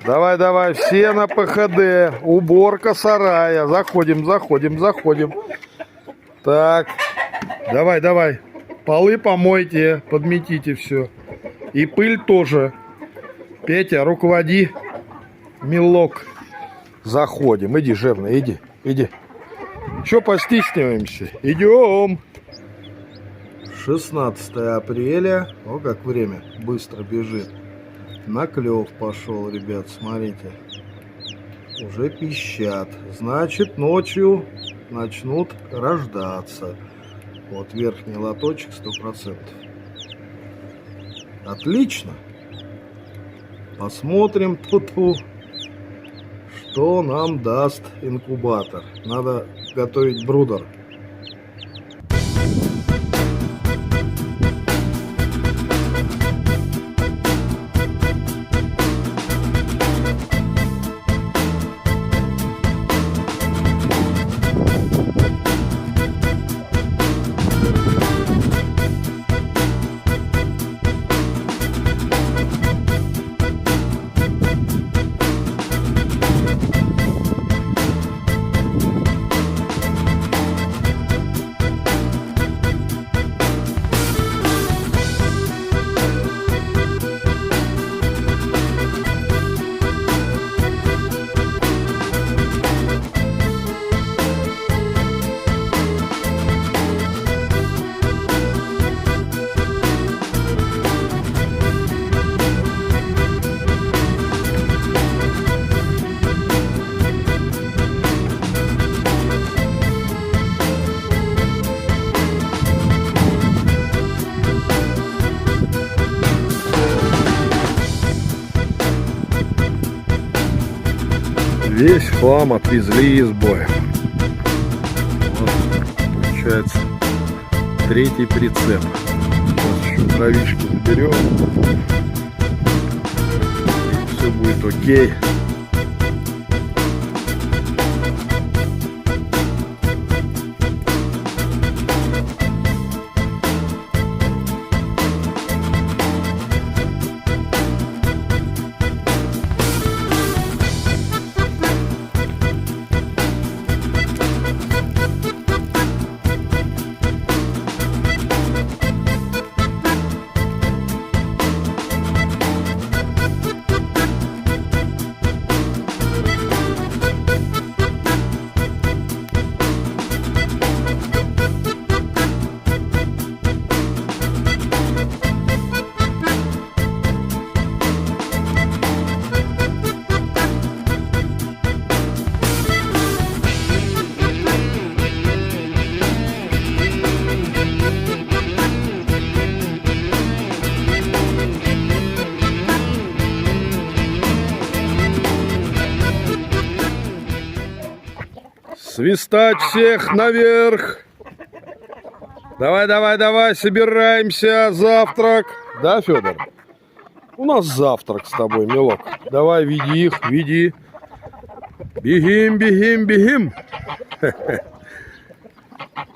Давай, давай, все на ПХД. Уборка сарая. Заходим, заходим, заходим. Так, давай, давай. Полы помойте, подметите все. И пыль тоже. Петя, руководи. Милок. Заходим. Иди, жирно, иди, иди. Че постискиваемся? Идем. 16 апреля. О, как время быстро бежит. Наклев пошел, ребят, смотрите. Уже пищат. Значит, ночью начнут рождаться. Вот верхний лоточек 100%. Отлично. Посмотрим тут, что нам даст инкубатор. Надо готовить брудер. Весь хлам отвезли из боя. Вот, получается, третий прицеп. Сейчас еще травишки заберем. И все будет окей. Свистать всех наверх. Давай, давай, давай, собираемся. Завтрак. Да, Федор? У нас завтрак с тобой, милок. Давай, веди их, веди. Бегим, бегим, бегим.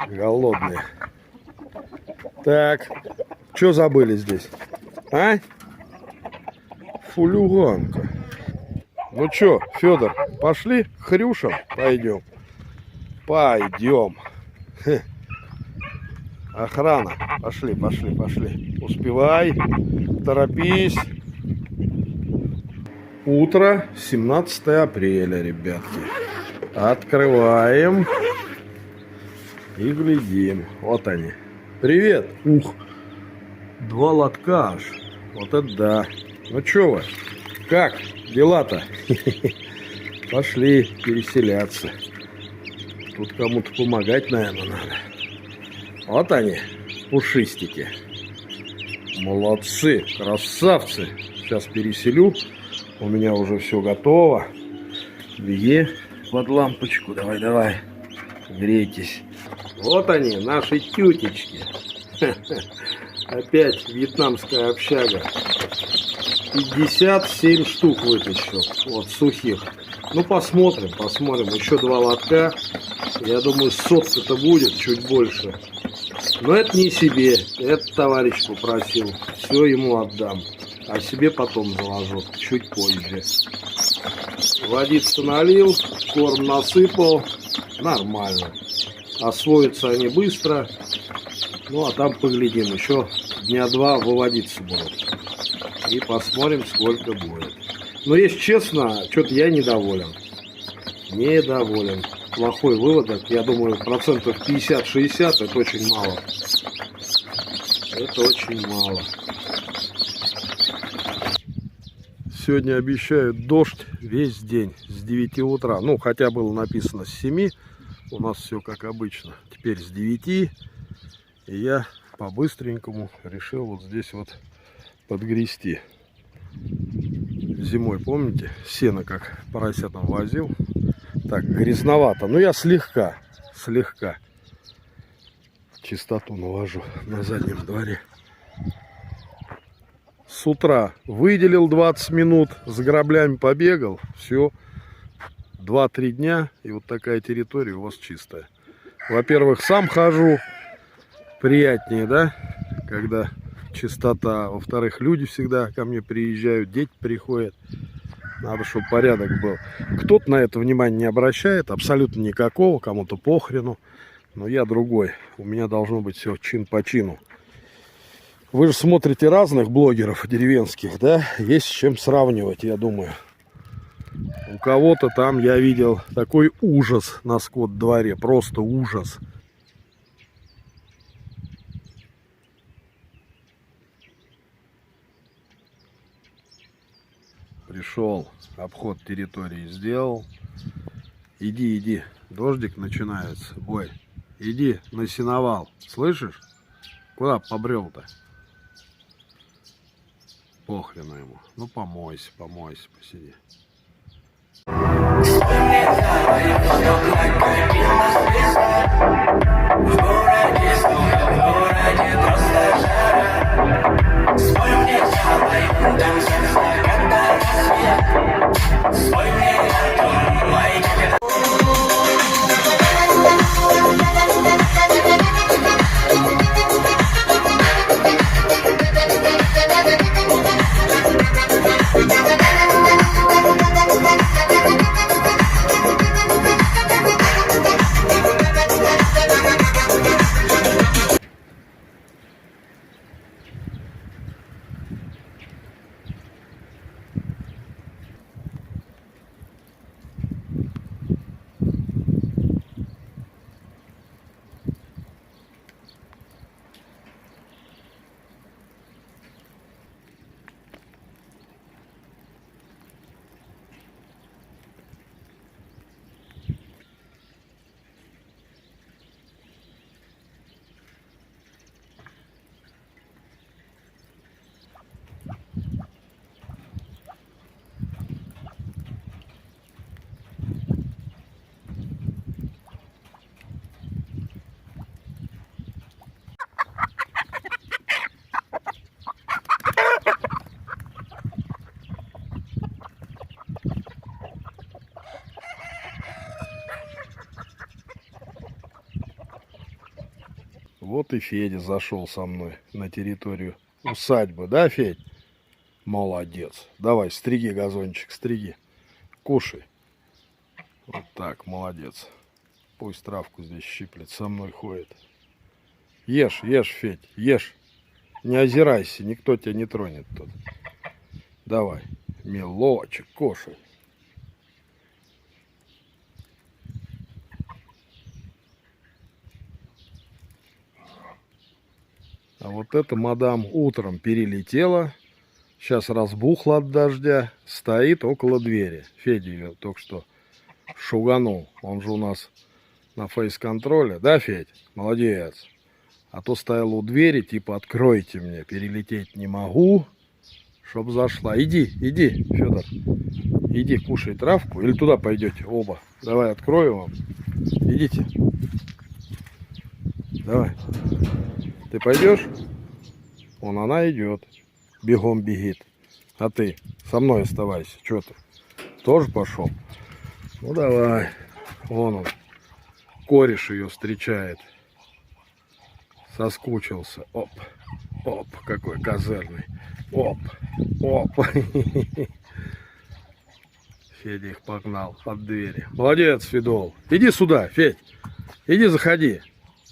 Голодные. Так, что забыли здесь? А? Фулюганка. Ну что, Федор, пошли к Хрюшам? Пойдем. Пойдем. Охрана. Пошли, пошли, пошли. Успевай. Торопись. Утро 17 апреля, ребятки. Открываем. И глядим. Вот они. Привет. Ух. 2 лотка аж. Вот это да. Ну что вы? Как дела-то? Пошли переселяться. Тут кому-то помогать, наверное, надо. Вот они, пушистики. Молодцы, красавцы. Сейчас переселю. У меня уже все готово. Беги под лампочку. Давай, давай. Грейтесь. Вот они, наши тютечки. Опять вьетнамская общага. 57 штук вытащил. Вот, сухих. Ну, посмотрим, посмотрим. Еще 2 лотка. Я думаю, сотка-то будет, чуть больше. Но это не себе. Это товарищ попросил. Все ему отдам. А себе потом заложу, чуть позже. Водицы налил, корм насыпал. Нормально. Освоятся они быстро. Ну, а там поглядим. Еще дня 2 выводиться будут. И посмотрим, сколько будет. Но, если честно, что-то я недоволен. Недоволен. Плохой выводок. Я думаю, процентов 50-60 это очень мало. Это очень мало. Сегодня обещают дождь весь день с 9 утра. Ну, хотя было написано с 7. У нас все как обычно. Теперь с 9. И я по-быстренькому решил вот здесь вот подгрести. Зимой, помните, сено как поросятам возил. Так, грязновато. Но я слегка чистоту навожу на заднем дворе. С утра выделил 20 минут, с граблями побегал, все, 2-3 дня, и вот такая территория у вас чистая. Во-первых, сам хожу, приятнее, да, когда чистота. Во-вторых, люди всегда ко мне приезжают, дети приходят. Надо, чтобы порядок был. Кто-то на это внимание не обращает, абсолютно никакого, кому-то похрену. Но я другой, у меня должно быть все чин по чину. Вы же смотрите разных блогеров деревенских, да? Есть с чем сравнивать, я думаю. У кого-то там я видел такой ужас на скот-дворе, просто ужас. Пришел, обход территории сделал. Иди, дождик начинается, бой. Иди на сеновал, слышишь? Куда побрел-то? Похрену ему. Ну, помойся, посиди. Вот и Федя зашел со мной на территорию усадьбы, да, Федь? Молодец. Давай, стриги газончик, стриги. Кушай. Вот так, молодец. Пусть травку здесь щиплет, со мной ходит. Ешь, Федь, ешь. Не озирайся, никто тебя не тронет тут. Давай, мелочек, кушай. А вот эта мадам утром перелетела, сейчас разбухла от дождя, стоит около двери. Федя ее только что шуганул, он же у нас на фейс-контроле. Да, Федь? Молодец. А то стоял у двери, типа, откройте мне, перелететь не могу, чтоб зашла. Иди, Федор, иди кушай травку, или туда пойдете оба. Давай открою вам. Идите. Давай. Ты пойдешь? Вон она идет. Бегом бегит. А ты со мной оставайся. Че ты? Тоже пошел? Ну давай. Вон он. Кореш ее встречает. Соскучился. Оп. Какой козырный. Оп. Федя их погнал от двери. Молодец, Федол. Иди сюда, Федь. Иди заходи.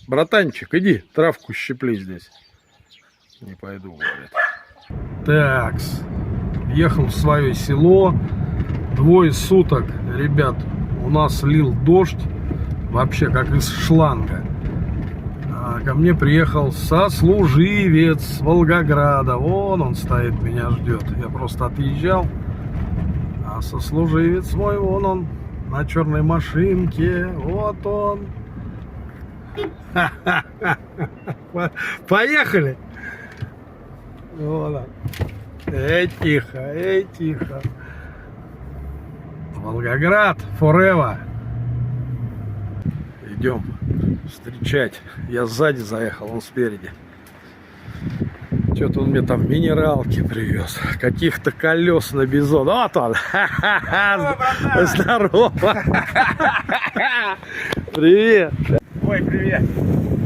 Братанчик, иди, травку щипли здесь. Не пойду, говорит. Такс. Ехал в свое село. 2 суток, ребят, у нас лил дождь. Вообще как из шланга. А ко мне приехал сослуживец с Волгограда. Вон он стоит, меня ждет. Я просто отъезжал. А сослуживец мой, вон он, на черной машинке. Вот он. Поехали. Вот он. Тихо, тихо. Волгоград, forever. Идем встречать. Я сзади заехал, он спереди. Что-то он мне там минералки привез. Каких-то колес на бизон. Вот он. Здорово. Привет. Ой, привет.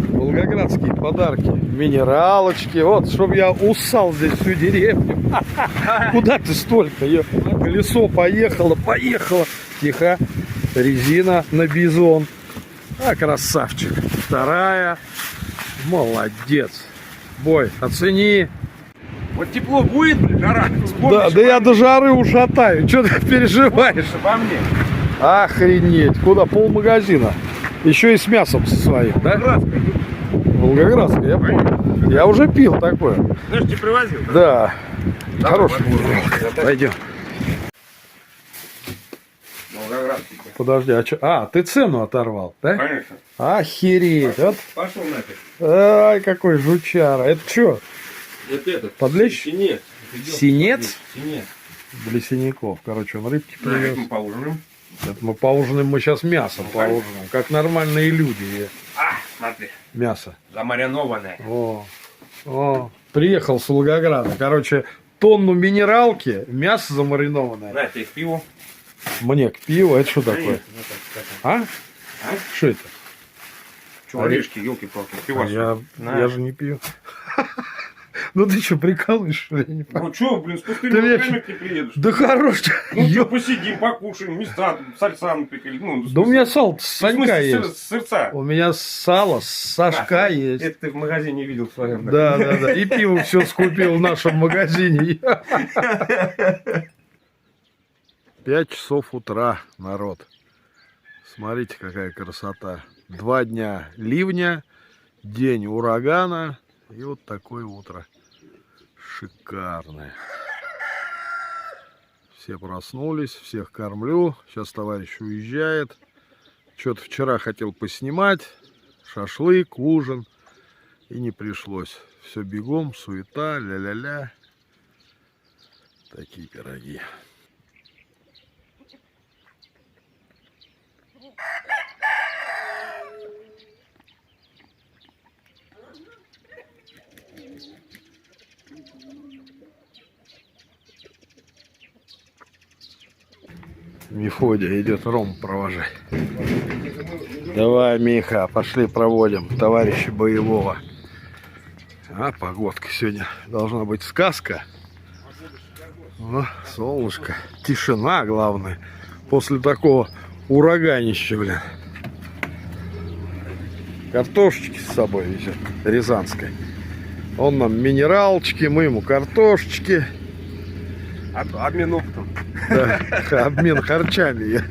Волгоградские подарки. Минералочки. Вот, чтобы я усал здесь всю деревню. Куда ты столько? Колесо поехало. Тихо. Резина на бизон. А, красавчик. 2. Молодец. Бой, оцени. Вот тепло будет, жара. Да я до жары ушатаю. Что ты переживаешь? Во мне. Охренеть. Куда? Полмагазина. Еще и с мясом со своим, да? Волгоградская, я понял. Я уже пил такое. Знаешь, тебе привозил? Да. Да, Хороший. Пойдем. Волгоградский. Подожди, а что? А, ты цену оторвал, да? Конечно. Охереть. Вот. Пошел нафиг. Ай, какой жучара. Это что? Это этот. Подлещ? Синец. Синец? Синец. Для синяков. Короче, он рыбки Да, привез. мы поужинаем. Это мы поужинаем, мы сейчас мясо поужинаем. Как нормальные люди. Смотри. Мясо. Замаринованное. О, приехал с Волгограда. Короче, тонну минералки, мясо замаринованное. На, тебе пиво. Мне к пиву. Это что такое? А? Что это? Че, орешки, елки-палки, пиво. Я же не пью. Ну ты что, прикалываешь, что ли? Я не понимаю. Ну что, блин, с пустыми Ты меня руками ты приедешь. Да хорош. Ну что, посидим, покушаем, места, сальца напекали. Ну, Да у меня сало с Санька есть. Сырца. У меня сало с Сашка есть. Это ты в магазине видел в своем. Да. И пиво все скупил в нашем магазине. 5 часов утра, народ. Смотрите, какая красота. 2 дня ливня, день урагана. И вот такое утро. Шикарное. Все проснулись, всех кормлю. Сейчас товарищ уезжает. Что-то вчера хотел поснимать. Шашлык, ужин. И не пришлось. Все бегом, суета, ля-ля-ля. Такие пироги. Мефодия идет Ром провожать. Давай, Миха, пошли проводим товарища боевого. А погодка сегодня должна быть сказка. О, солнышко, тишина главное. После такого ураганища, блин. Картошечки с собой везет, рязанской. Он нам минералочки, мы ему картошечки. Обмен опытом. Да, обмен харчами.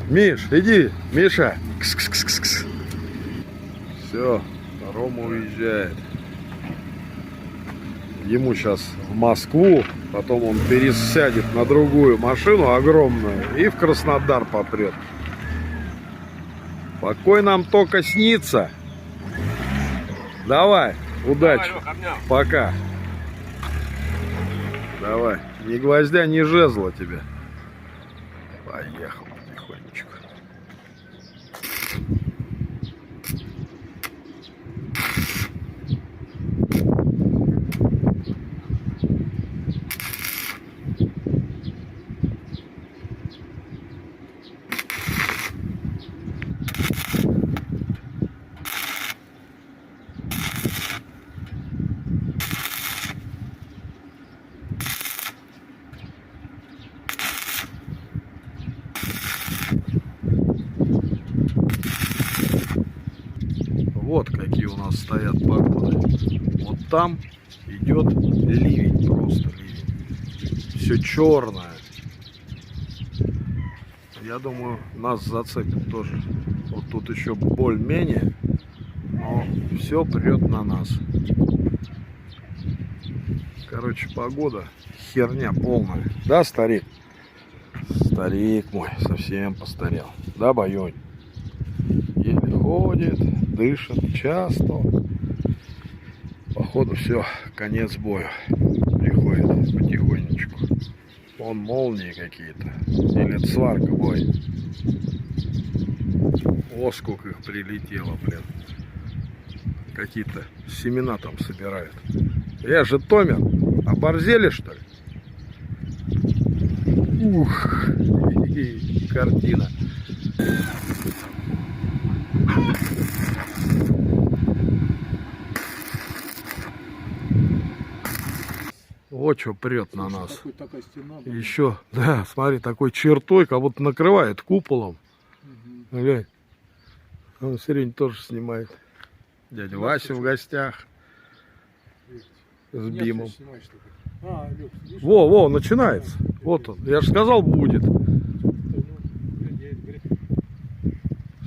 Миш, иди, Миша. Кс-кс-кс-кс. Все, Рома уезжает. Ему сейчас в Москву, потом он пересядет на другую машину огромную и в Краснодар попрет. Покой нам только снится. Давай, удачи. Пока. Давай. Ни гвоздя, ни жезла тебе. Поехал потихонечку. нас стоят погоды. Вот там идет ливень, просто ливень. Все черное. Я думаю, нас зацепит тоже. Вот тут еще более-менее, но все прет на нас. Короче, погода херня полная. Да, старик? Старик мой совсем постарел. Да, Баюнь? Еле ходит, дышит часто. Походу все, конец бою. Приходит потихонечку. Вон молнии какие-то. Или это сварка, бой. О, сколько их прилетело, блин. Какие-то семена там собирают. Я же Томер. Оборзели, что ли? Ух, картина. Вот что прет на нас. Такая стена. Еще, да, смотри, такой чертой, как будто накрывает куполом. Глянь. Он Серень тоже снимает. Дядя Вася в гостях. С Бимом. Во, начинается. Вот он. Я же сказал, будет.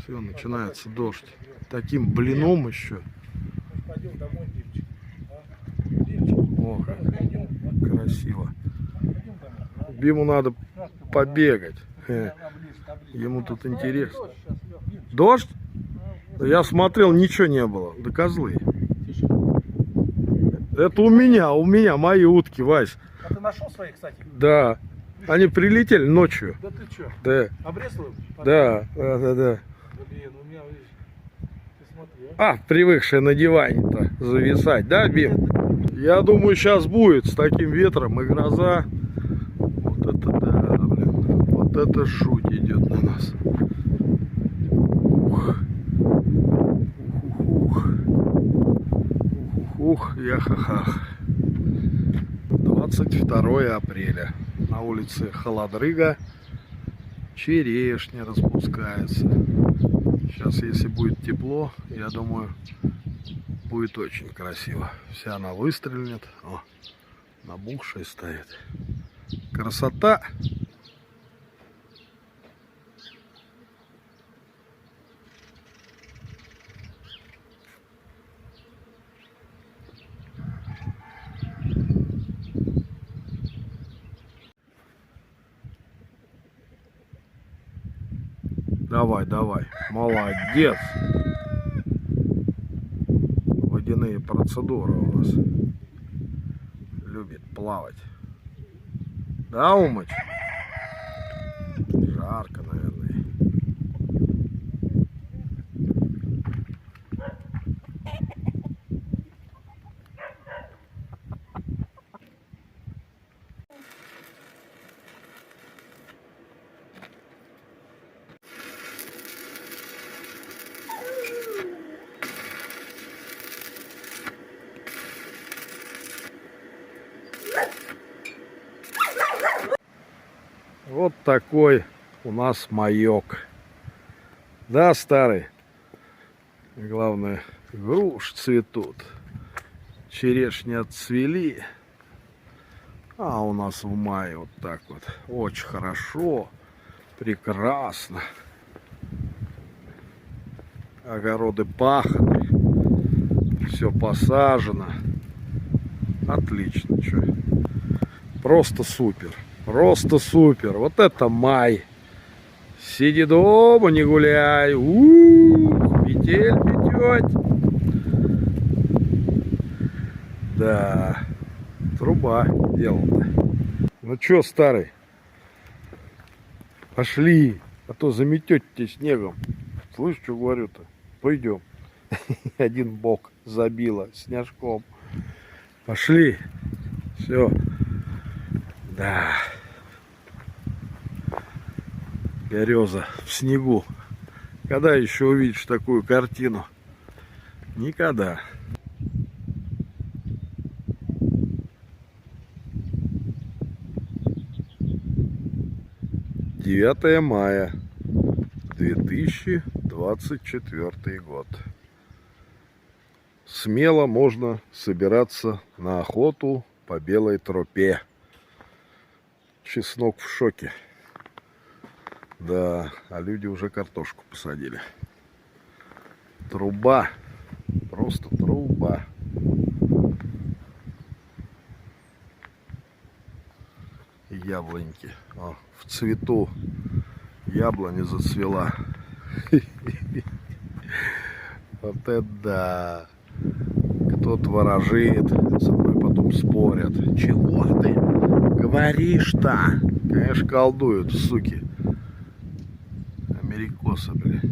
Все, начинается дождь. Таким блином еще. О, как красиво. Биму надо побегать. Ему тут интересно. Дождь? Я смотрел, ничего не было. Да козлы. Это у меня мои утки, Вась. А ты нашел свои, кстати? Да. Они прилетели ночью. Да ты что? Да. Обрезал им? Да. Блин, у меня, видишь, ты смотри, А, привыкшая на диване-то зависать, да, Бим? Я думаю, сейчас будет с таким ветром и гроза. Вот это да, блин. Вот это жуть идет на нас. Ух, я-ха-ха. 22 апреля. На улице холодрыга. Черешня распускается. Сейчас, если будет тепло, я думаю, будет очень красиво. Вся она выстрелит. О, набухшая стоит. Красота. Давай. Молодец. Водяные процедуры у нас. Любит плавать. Да, Умыч? Жарко, наверное. Вот такой у нас маек. Да, старый? Главное, груши цветут. Черешни отцвели. А у нас в мае вот так вот. Очень хорошо. Прекрасно. Огороды паханы. Все посажено. Отлично. Чё. Просто супер. Просто супер. Вот это май. Сиди дома, не гуляй. Метель метет. Да. Труба делал-то. Ну чё, старый? Пошли. А то заметете тебе снегом. Слышь, что говорю-то? Пойдем. Один бок забило снежком. Пошли. Все. Да. Береза в снегу. Когда еще увидишь такую картину? Никогда. Девятое мая 2024 год. смело можно собираться на охоту по белой тропе. Чеснок в шоке. Да, а люди уже картошку посадили. Труба. Просто труба. Яблоньки. О, в цвету. Яблоня зацвела. Вот это да. Кто-то ворожит, со мной потом спорят. Чего ты говоришь-то? Конечно, колдуют, суки. Америкосы, блядь.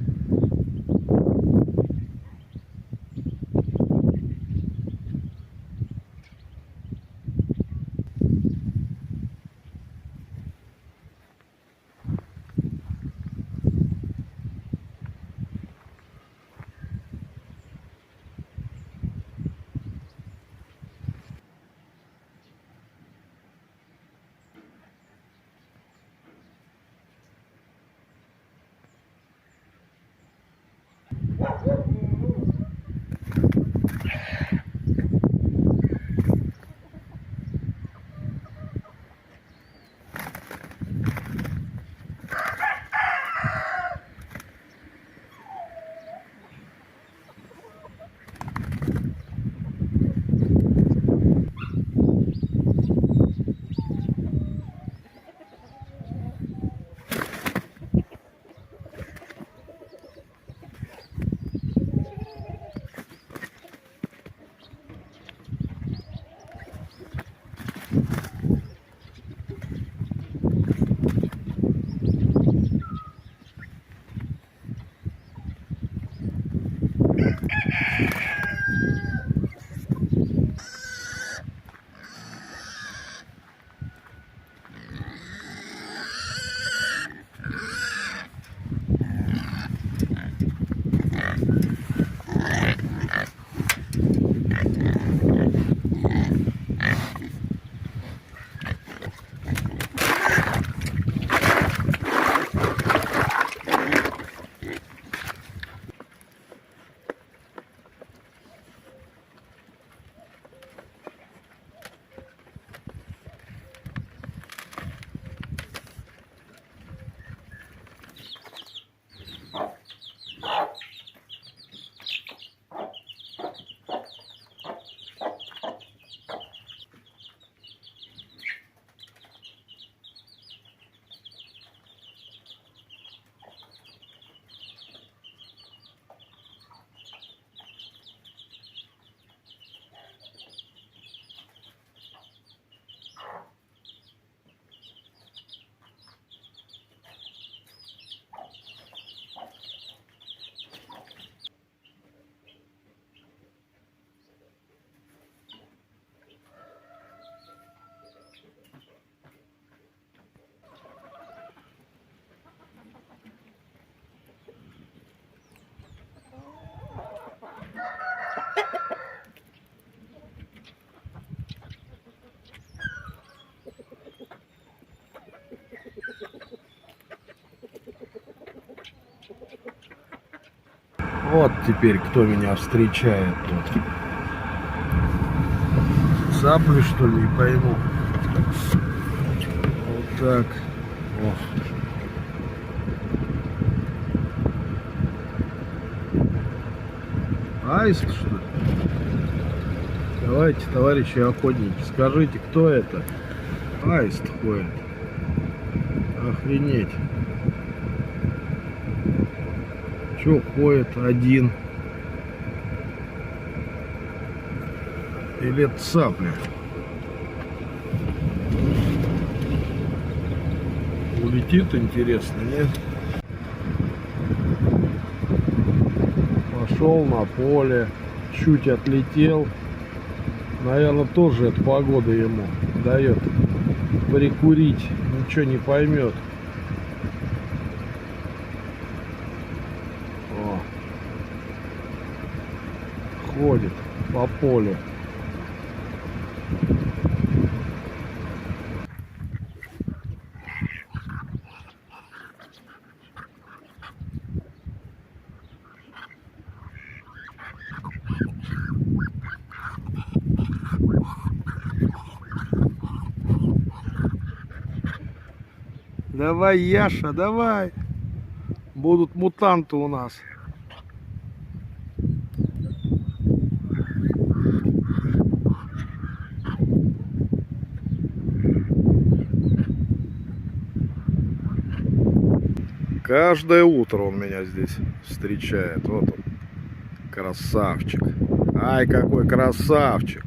Вот теперь кто меня встречает тут. Цапли, что ли, не пойму. Вот так. О. Аист, что ли? Давайте, товарищи охотники, скажите, кто это? Аист ходит. Охренеть. Че ходит один? Или это цапля? Улетит, интересно, нет? Пошел на поле, чуть отлетел. Наверное, тоже эта погода ему дает прикурить. Ничего не поймет. О. Ходит по полю. Давай, Яша, давай. Будут мутанты у нас. Каждое утро он меня здесь встречает. Вот он. Красавчик. Ай, какой красавчик.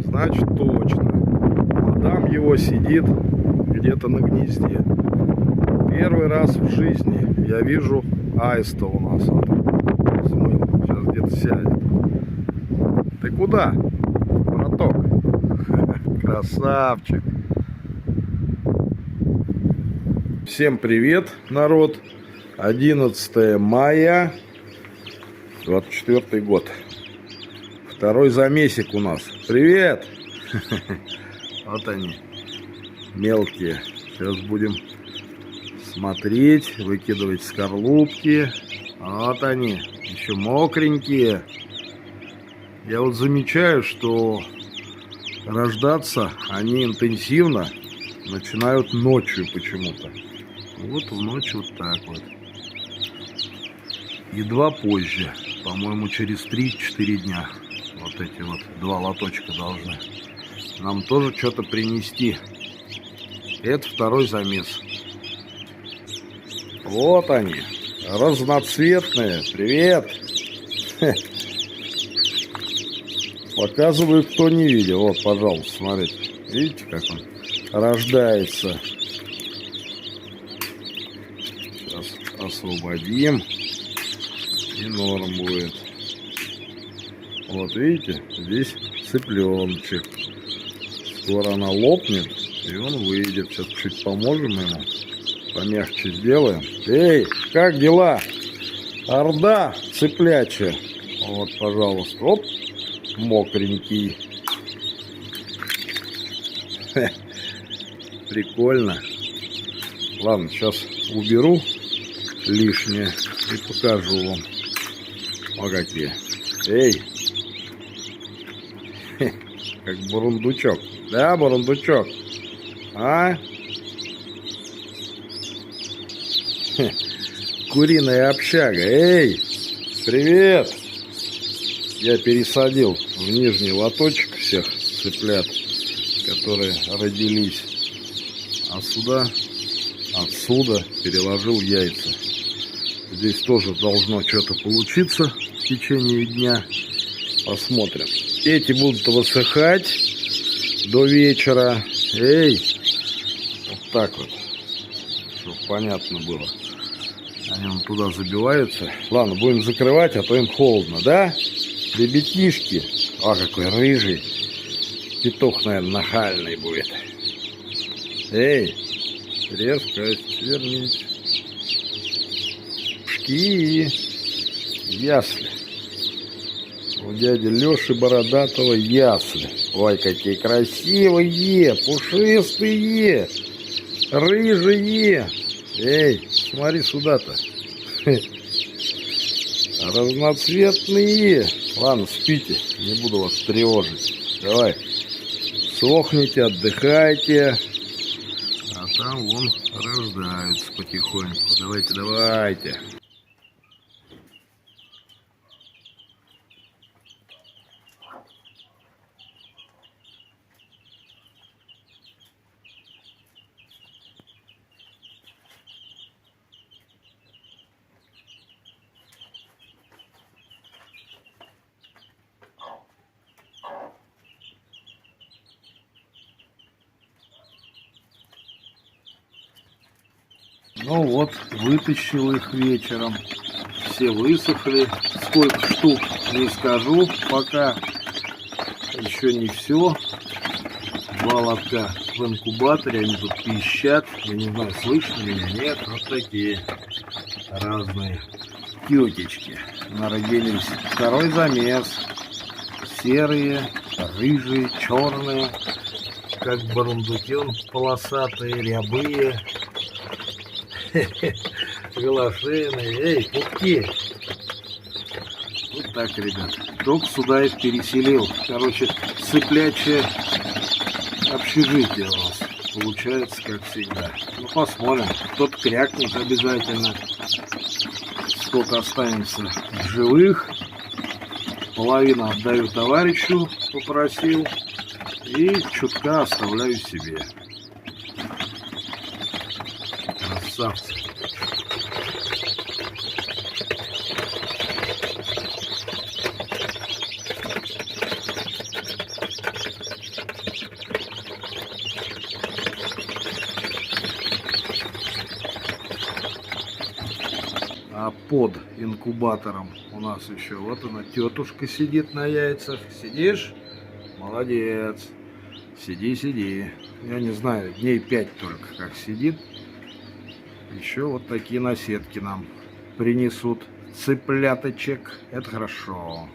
Значит, точно. Мадам его сидит где-то на гнезде. Первый раз в жизни я вижу аиста у нас. Вот. Смыл. Сейчас где-то сядет. Ты куда, браток? Красавчик. Всем привет, народ. 11 мая 24 год. Второй замесик у нас. Привет. Вот они, мелкие. Сейчас будем смотреть, выкидывать скорлупки. Вот они, еще мокренькие. Я вот замечаю, что рождаться они интенсивно начинают ночью почему-то. Вот в ночь вот так вот. Едва позже, по-моему, через 3-4 дня. Вот эти вот 2 лоточка должны нам тоже что-то принести. Это второй замес. Вот они, разноцветные. Привет. Показываю, кто не видел. Вот, пожалуйста, смотрите. Видите, как он рождается. Сейчас освободим. И норм будет. Вот видите, здесь цыпленочек. Скоро она лопнет, и он выйдет. Сейчас чуть поможем ему. Помягче сделаем. Эй, как дела? Орда цыплячья. Вот, пожалуйста. Оп, мокренький. Прикольно. Ладно, сейчас уберу лишнее и покажу вам. Вот какие. Эй. Как бурундучок. Да, бурундучок? А? Куриная общага. Эй, привет. Я пересадил в нижний лоточек всех цыплят, которые родились. А сюда, отсюда переложил яйца. Здесь тоже должно что-то получиться в течение дня. Посмотрим. Эти будут высыхать до вечера. Эй, вот так вот, чтобы понятно было. Они вон туда забиваются. Ладно, будем закрывать, а то им холодно, да? Ребятишки. А, какой рыжий. Петух, наверное, нахальный будет. Эй, резкость, верните. Пшки. Ясли. У дяди Леши Бородатого ясли. Ой, какие красивые, пушистые, рыжие. Эй, смотри сюда-то. Разноцветные. Ладно, спите, не буду вас тревожить. Давай, сохните, отдыхайте. А там вон рождаются потихоньку. Давайте, давайте. Ну вот, вытащил их вечером. Все высохли. Сколько штук, не скажу пока. Еще не все. 2 лотка в инкубаторе. Они тут пищат. Я не знаю, слышно меня, нет. Вот такие разные тетечки народились. Второй замес. Серые, рыжие, черные. Как бурундуки, он полосатые, рябые. Голошеные. Эй, пупки. Вот так, ребят. Только сюда их переселил. Короче, цыплячье общежитие у нас. получается как всегда. Ну, посмотрим. Кто-то крякнет обязательно. Сколько останется в живых. Половину отдаю товарищу, попросил. И чутка оставляю себе. Красавцы. А под инкубатором у нас еще вот она, тетушка сидит на яйцах. Сидишь? Молодец. Сиди, сиди. Я не знаю, дней 5 только как сидит. Еще вот такие наседки нам принесут. Цыпляточек. Это хорошо.